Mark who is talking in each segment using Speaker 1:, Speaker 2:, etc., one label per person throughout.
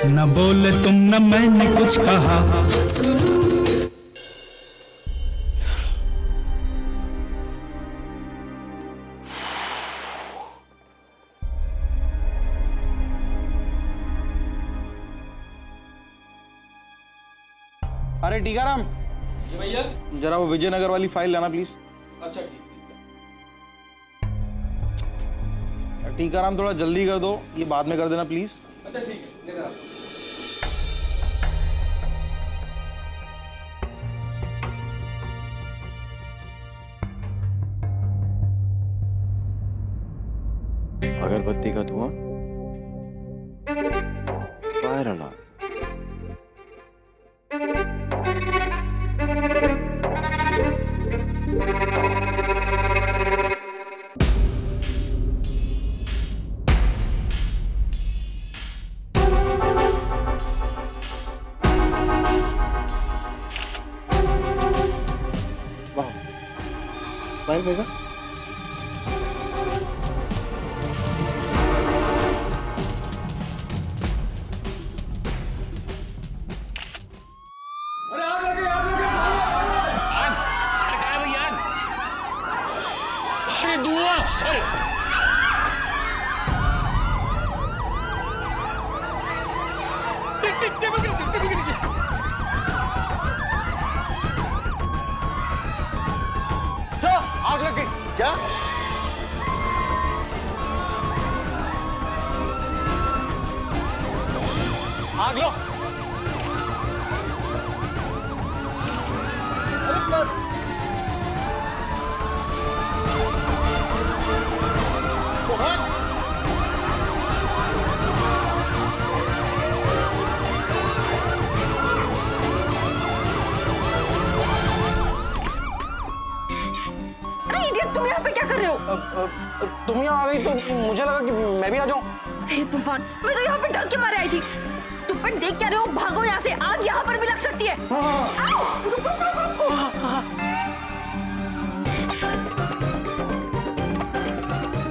Speaker 1: न बोले तुम न मैंने कुछ कहा।
Speaker 2: अरे टीकाराम।
Speaker 3: जी भैया।
Speaker 2: जरा वो विजयनगर वाली फाइल लाना प्लीज।
Speaker 3: अच्छा ठीक।
Speaker 2: टीकाराम थोड़ा जल्दी कर दो, ये बाद में कर देना प्लीज।
Speaker 3: अच्छा ठीक है, लेकर आता हूं।
Speaker 4: अगरबत्ती का धुआं, फायर अलार्म। वाह, फायर बेगा।
Speaker 2: आग लग गई क्या? आग लो। अरे पर बहुत
Speaker 5: तुम यहाँ पे क्या कर रहे हो?
Speaker 2: तुम यहाँ आ गई तो मुझे लगा कि मैं भी आ जाऊं।
Speaker 5: हे तूफान, मैं तो यहाँ पे डर के मारे आई थी। तुम पर देख क्या रहे हो? भागो यहाँ से, आग यहाँ पर भी लग सकती है। आओ, रुको, रुको, रुको।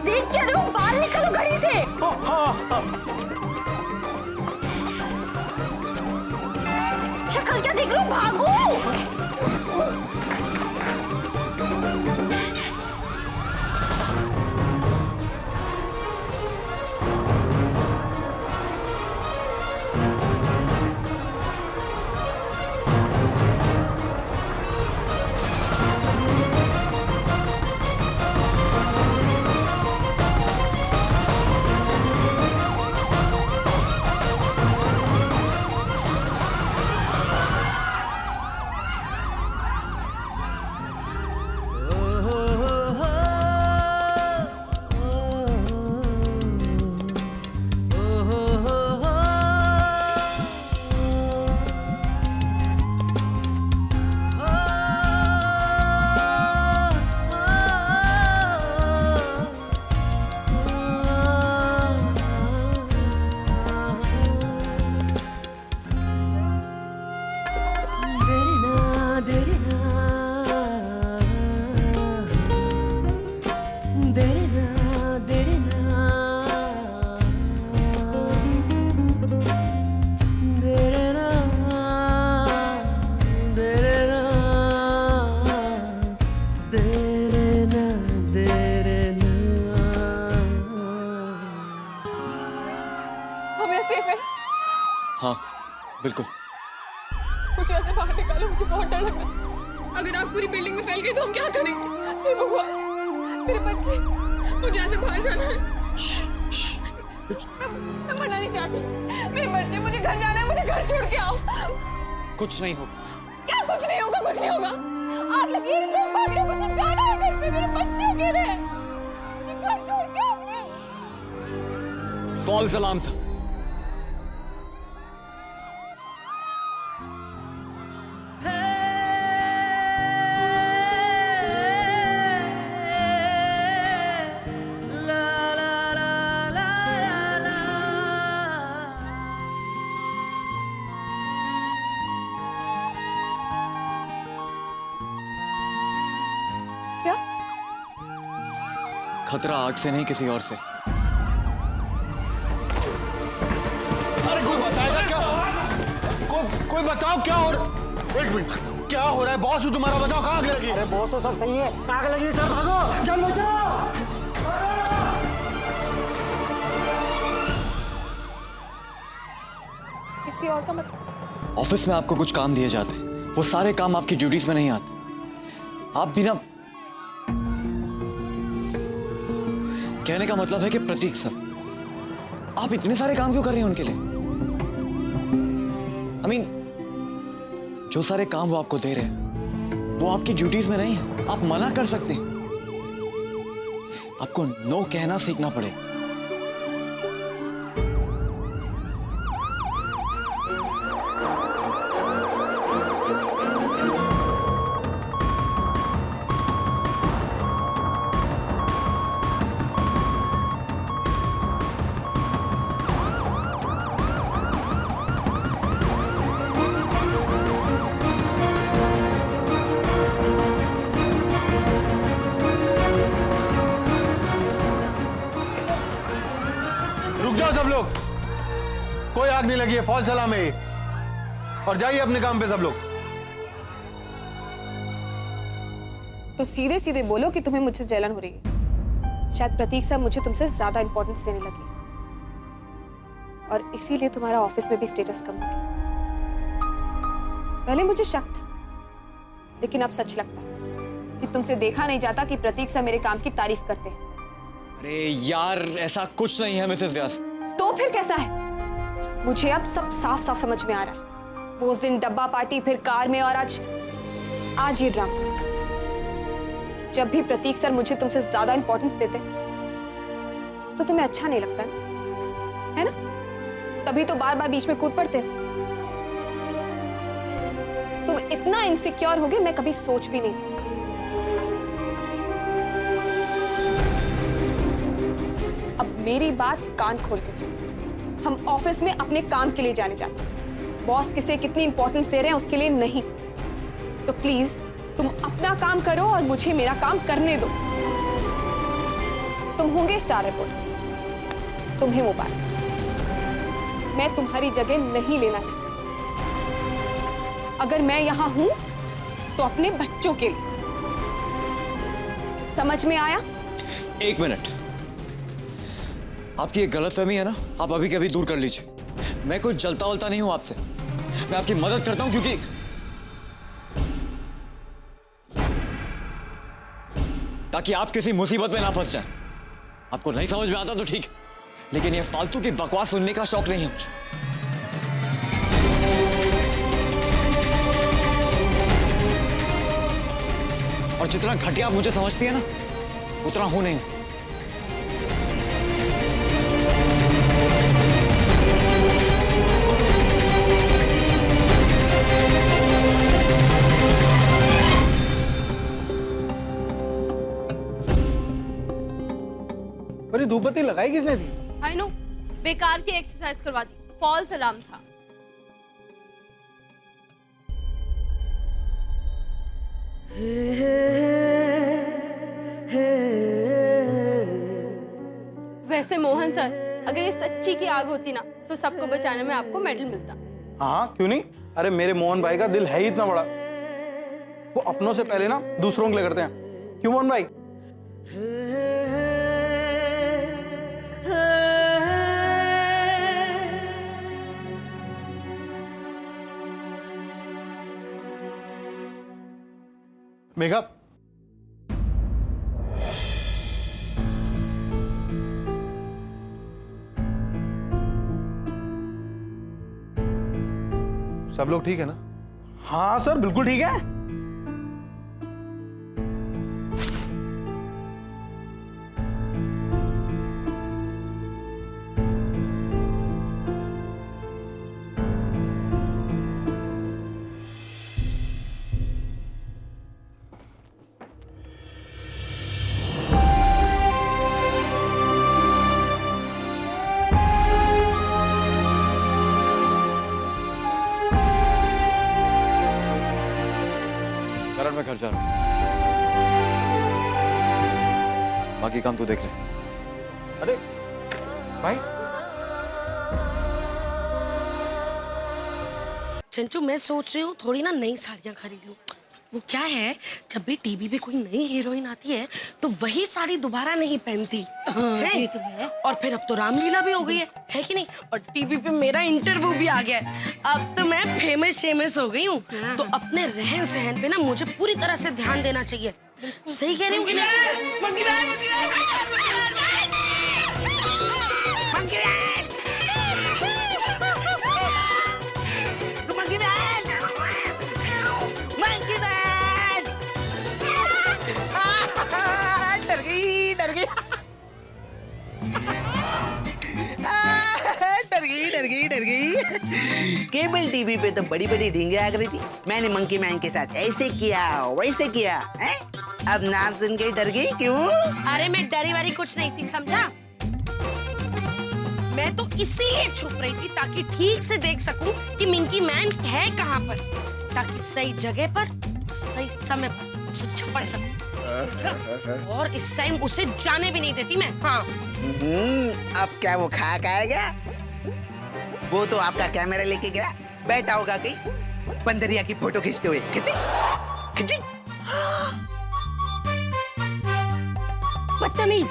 Speaker 5: देख क्या रहे हो? बाल निकालो घड़ी से। शक्ल क्या देख रहे हो? भागो।
Speaker 4: हाँ बिल्कुल।
Speaker 6: मुझे ऐसे बाहर निकालो, मुझे बहुत डर लग रहा है। अगर आग पूरी बिल्डिंग में फैल गई तो हम क्या करेंगे? हे भगवान, मेरे बच्चे, मुझे ऐसे बाहर जाना है। मैं मरना नहीं चाहती। मेरे बच्चे, मुझे घर जाना है, मुझे घर छोड़ के आओ।
Speaker 4: कुछ नहीं होगा।
Speaker 6: क्या कुछ नहीं होगा? कुछ नहीं होगा। आग लगी है, लोग भाग रहे हैं, मुझे जाना है घर पे, मेरे बच्चे अकेले हैं। मुझे घर छोड़ के आओ प्लीज।
Speaker 4: फॉल्स अलार्म था। खतरा आग से नहीं, किसी और से।
Speaker 2: अरे कोई बताएगा
Speaker 7: कोई बताओ क्या हो रहा? एक मिनट, क्या हो रहा है बॉस? तुम्हारा बताओ, कहाँ आग लगी?
Speaker 8: अरे बॉस तो सब सही है, आग लगी है सर, भागो, जान बचाओ।
Speaker 6: किसी और का मतलब?
Speaker 4: ऑफिस में आपको कुछ काम दिए जाते हैं, वो सारे काम आपकी ड्यूटीज में नहीं आते। आप बिना कहने का मतलब है कि प्रतीक सर, आप इतने सारे काम क्यों कर रहे हैं उनके लिए? I mean, जो सारे काम वो आपको दे रहे हैं वो आपकी ड्यूटीज में नहीं है। आप मना कर सकते हैं। आपको नो कहना सीखना पड़ेगा।
Speaker 7: रुक जाओ सब लोग, कोई आग नहीं लगी है, फॉल्स अलार्म है ये। और जाइए अपने काम पे सब लोग।
Speaker 6: तो सीधे सीधे बोलो कि तुम्हें मुझसे जलन हो रही है। शायद प्रतीक सर मुझे तुमसे ज्यादा इंपॉर्टेंस देने लगे और इसीलिए तुम्हारा ऑफिस में भी स्टेटस कम हो गया। पहले मुझे शक था, लेकिन अब सच लगता है कि तुमसे देखा नहीं जाता कि प्रतीक सर मेरे काम की तारीफ करते हैं।
Speaker 4: अरे यार, ऐसा कुछ नहीं है मिसेस व्यास।
Speaker 6: तो फिर कैसा है? मुझे अब सब साफ साफ समझ में आ रहा है। वो उस दिन डब्बा पार्टी, फिर कार में, और आज ये ड्रामा। जब भी प्रतीक सर मुझे तुमसे ज्यादा इंपॉर्टेंस देते तो तुम्हें अच्छा नहीं लगता है ना? तभी तो बार बार बीच में कूद पड़ते हो। तुम इतना इनसिक्योर होगे मैं कभी सोच भी नहीं सकता। अब मेरी बात कान खोल के सुनो। हम ऑफिस में अपने काम के लिए जाने जाते हैं। बॉस किसे कितनी इंपॉर्टेंस दे रहे हैं उसके लिए नहीं। तो प्लीज तुम अपना काम करो और मुझे मेरा काम करने दो। तुम होंगे स्टार रिपोर्टर, तुम्हें मोबाइल, मैं तुम्हारी जगह नहीं लेना चाहती। अगर मैं यहां हूं तो अपने बच्चों के लिए। समझ में आया?
Speaker 4: एक मिनट, आपकी एक गलतफहमी है ना, आप अभी के अभी दूर कर लीजिए। मैं कोई जलता वलता नहीं हूं आपसे, मैं आपकी मदद करता हूं क्योंकि ताकि आप किसी मुसीबत में ना फंस जाएं। आपको नहीं समझ में आता तो ठीक, लेकिन ये फालतू की बकवास सुनने का शौक नहीं है मुझे। और जितना घटिया आप मुझे समझती है ना, उतना हूं नहीं।
Speaker 2: पर ये धूपबत्ती लगाई किसने थी?
Speaker 5: आई नो, बेकार की एक्सरसाइज करवा दी, फॉल्स अलार्म था। वैसे मोहन सर, अगर ये सच्ची की आग होती ना तो सबको बचाने में आपको मेडल मिलता।
Speaker 2: हाँ, क्यों नहीं? अरे मेरे मोहन भाई का दिल है ही इतना बड़ा, वो अपनों से पहले ना दूसरों के लिए करते हैं। क्यों मोहन भाई?
Speaker 7: मेघा, सब लोग ठीक है ना?
Speaker 2: हाँ सर, बिल्कुल ठीक है।
Speaker 4: करण, मैं घर जा रहा हूं, बाकी काम तू देख ले।
Speaker 2: अरे भाई,
Speaker 9: चंचू मैं सोच रही हूँ थोड़ी ना नई साड़ियाँ खरीद लूँ। वो क्या है, जब भी टीवी पे कोई नई हीरोइन आती है तो वही साड़ी दोबारा नहीं पहनती है?
Speaker 5: तो है।
Speaker 9: और फिर अब तो रामलीला भी हो गई है कि नहीं? और टीवी पे मेरा इंटरव्यू भी आ गया है। अब तो मैं फेमस हो गई हूँ। तो अपने रहन सहन पे ना मुझे पूरी तरह से ध्यान देना चाहिए। सही कह रही हूँ कि नहीं? मंकी बहन, मंकी बहन, मंकी बहन, मंकी बहन, मंकी बहन, डर गई, डर गई, डर गई। केबल टीवी पे तो बड़ी बड़ी रिंगे आ गई थी। मैंने मंकी मैन के साथ ऐसे किया वैसे किया है? अब नाम सुन के डर गई क्यों? अरे मैं डरी वारी कुछ नहीं थी, समझा? मैं तो इसीलिए छुप रही थी ताकि ठीक से देख सकूं कि मिंकी मैन है कहाँ पर, ताकि सही जगह पर सही समय पर उसे छुपा सकूं। और इस टाइम उसे जाने भी नहीं देती मैं। हाँ। अब क्या वो खाक आएगा? वो तो आपका कैमरा लेके गया, बैठा होगा कहीं बंदरिया की फोटो खींचते हुए। खिंची खिंची। बदतमीज।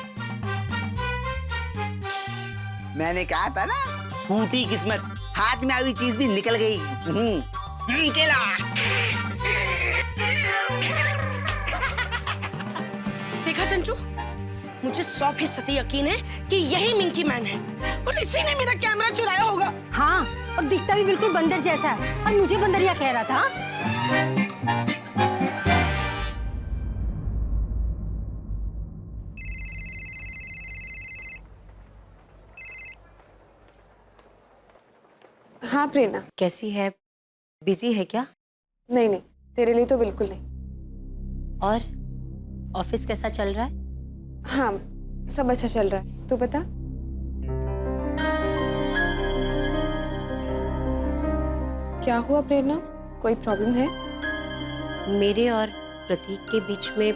Speaker 9: मैंने कहा था ना, फूटी किस्मत, हाथ में आई चीज भी निकल गई। निकला। देखा चंचू, मुझे 100% यकीन है कि यही मिंकी मैन है और इसी ने मेरा कैमरा चुराया होगा।
Speaker 5: हाँ, और दिखता भी बिल्कुल बंदर जैसा है। और मुझे बंदरिया कह रहा था।
Speaker 6: हाँ प्रेरणा।
Speaker 10: कैसी है? बिजी है क्या?
Speaker 6: नहीं नहीं, तेरे लिए तो बिल्कुल नहीं।
Speaker 10: और ऑफिस कैसा चल रहा है?
Speaker 6: हाँ, सब अच्छा चल रहा है। तू बता। क्या हुआ प्रेरणा? कोई प्रॉब्लम है?
Speaker 10: मेरे और प्रतीक के बीच में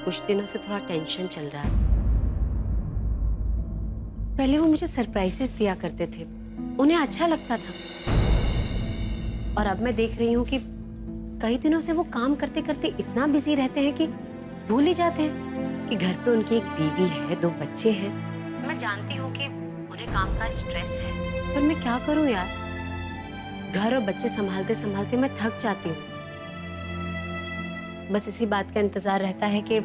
Speaker 10: कुछ दिनों से थोड़ा टेंशन चल रहा है। पहले वो मुझे सरप्राइजेस दिया करते थे, उन्हें अच्छा लगता था। और अब मैं देख रही हूँ कि कई दिनों से वो काम करते करते इतना बिजी रहते हैं कि भूल ही जाते हैं कि घर पे उनकी एक बीवी है, 2 बच्चे हैं। मैं जानती हूँ कि उन्हें काम का स्ट्रेस है, पर मैं क्या करूँ यार? घर और बच्चे संभालते संभालते मैं थक जाती हूँ। बस इसी बात का इंतजार रहता है कि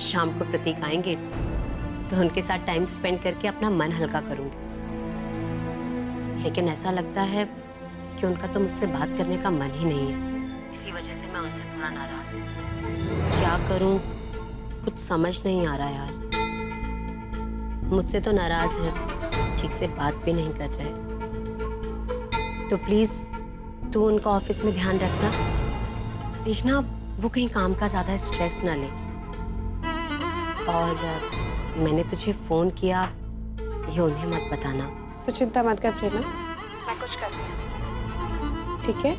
Speaker 10: शाम को प्रतीक आएंगे तो उनके साथ टाइम स्पेंड करके अपना मन हल्का करूंगी। लेकिन ऐसा लगता है कि उनका तो मुझसे बात करने का मन ही नहीं है। इसी वजह से मैं उनसे थोड़ा नाराज हूँ। क्या करूँ, कुछ समझ नहीं आ रहा यार। मुझसे तो नाराज है, ठीक से बात भी नहीं कर रहे। तो प्लीज तू उनका ऑफिस में ध्यान रखना, देखना वो कहीं काम का ज्यादा स्ट्रेस ना ले। और मैंने तुझे फोन किया, ये उन्हें मत बताना।
Speaker 6: तो चिंता मत कर प्रेरणा, मैं कुछ करती हूँ। ठीक है,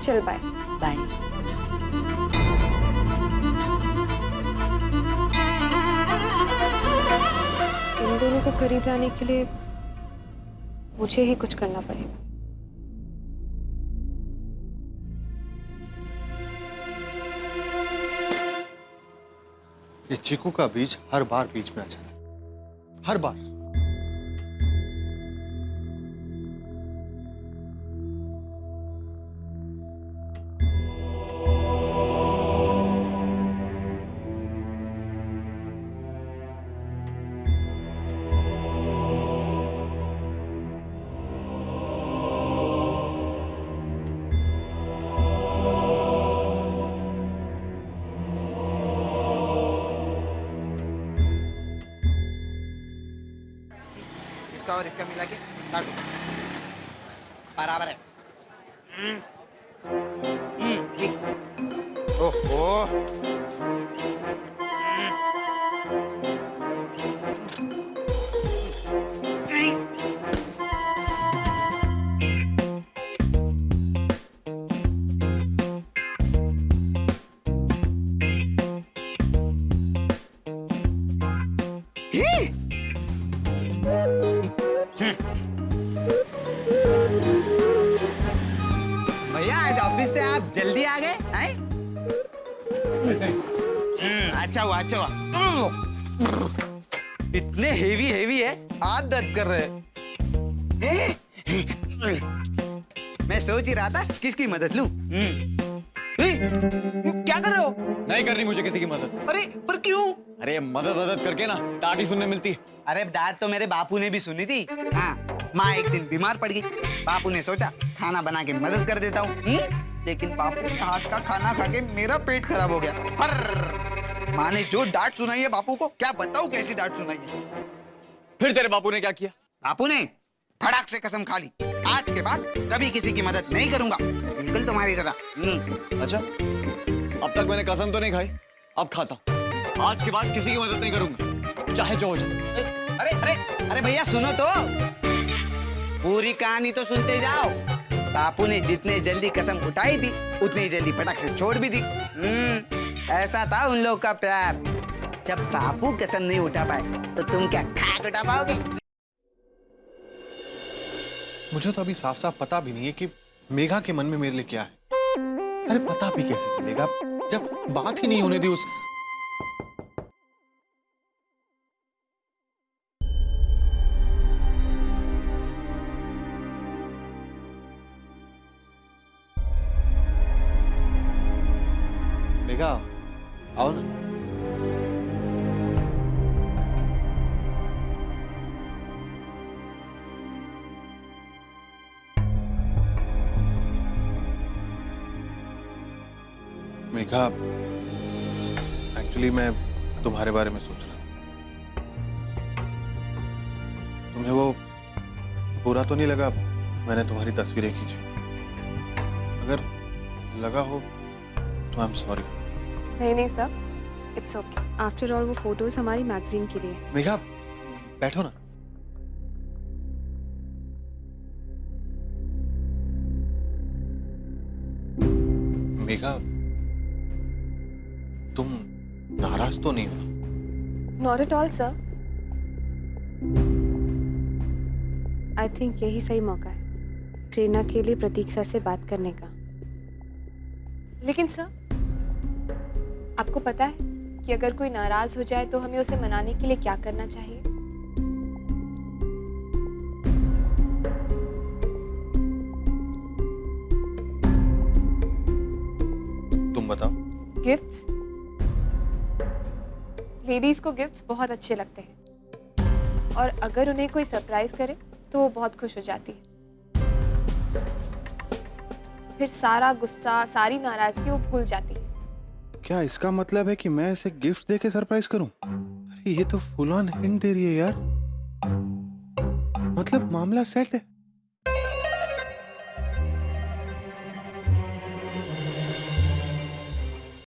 Speaker 6: चल बाय।
Speaker 10: बाय।
Speaker 6: इन दोनों को करीब लाने के लिए मुझे ही कुछ करना पड़ेगा।
Speaker 7: ये चीकू का बीज हर बार बीच में आ जाता है, हर बार।
Speaker 9: और इसका मिला के काटो, बराबर है।
Speaker 7: ओहो,
Speaker 11: ऑफिस से आप जल्दी आ गए हैं? अच्छा हुआ, अच्छा हुआ। इतने हेवी है, हाथ दर्द कर रहे हैं। मैं सोच ही रहा था किसकी मदद लूं। क्या कर रहे हो?
Speaker 4: नहीं करनी मुझे किसी की मदद।
Speaker 11: अरे पर क्यों?
Speaker 4: अरे मदद करके ना डांट ही सुनने मिलती है।
Speaker 11: अरे डांट तो मेरे बापू ने भी सुनी थी। हाँ, माँ एक दिन बीमार पड़ गई। बापू ने सोचा खाना बना के मदद कर देता हूँ। लेकिन बापू के हाथ का खाना खा के मेरा पेट खराब हो गया। माँ ने जो डांट सुनाई है बापू को, क्या बताऊँ कैसी डांट सुनाई है।
Speaker 4: फिर तेरे बापू ने क्या किया?
Speaker 11: बापू ने फटाक से कसम खा ली, आज के बाद कभी किसी की मदद नहीं करूंगा, बिल्कुल तुम्हारी तरह।
Speaker 4: अच्छा, अब तक मैंने कसम तो नहीं खाई, अब खाता हूं। आज के बाद किसी की मदद नहीं करूंगा, चाहे जो हो जाए।
Speaker 11: अरे अरे अरे भैया सुनो तो, पूरी कहानी तो सुनते जाओ। बापू ने जितने जल्दी कसम उठाई थी उतनी जल्दी फटाक से छोड़ भी दी। ऐसा था उन लोगों का प्यार। जब बापू कसम नहीं उठा पाए तो तुम क्या खाक उठा पाओगे?
Speaker 7: मुझे तो अभी साफ साफ पता भी नहीं है कि मेघा के मन में मेरे लिए क्या है। अरे पता भी कैसे चलेगा जब बात ही नहीं होने दी उस। मेघा आओ ना। मेघा, एक्चुअली मैं तुम्हारे बारे में सोच रहा था। तुम्हें वो बुरा तो नहीं लगा मैंने तुम्हारी तस्वीरें खींची? अगर लगा हो तो आई एम सॉरी।
Speaker 6: नहीं sir, it's okay. After all वो फोटोज हमारी मैगजीन के लिए।
Speaker 7: मेघा बैठो ना। मेघा तुम नाराज तो नहीं हो?
Speaker 6: Not at all sir. I think यही सही मौका है ट्रेना के लिए प्रतीक सर से बात करने का। लेकिन सर, आपको पता है कि अगर कोई नाराज हो जाए तो हमें उसे मनाने के लिए क्या करना चाहिए?
Speaker 7: तुम बताओ।
Speaker 6: गिफ्ट्स। लेडीज को गिफ्ट्स बहुत अच्छे लगते हैं और अगर उन्हें कोई सरप्राइज करे तो वो बहुत खुश हो जाती है। फिर सारा गुस्सा, सारी नाराजगी वो भूल जाती है।
Speaker 7: क्या इसका मतलब है कि मैं इसे गिफ्ट देके सरप्राइज करूं? अरे ये तो फुल ऑन हिंट दे रही है यार। मतलब मामला सेट है।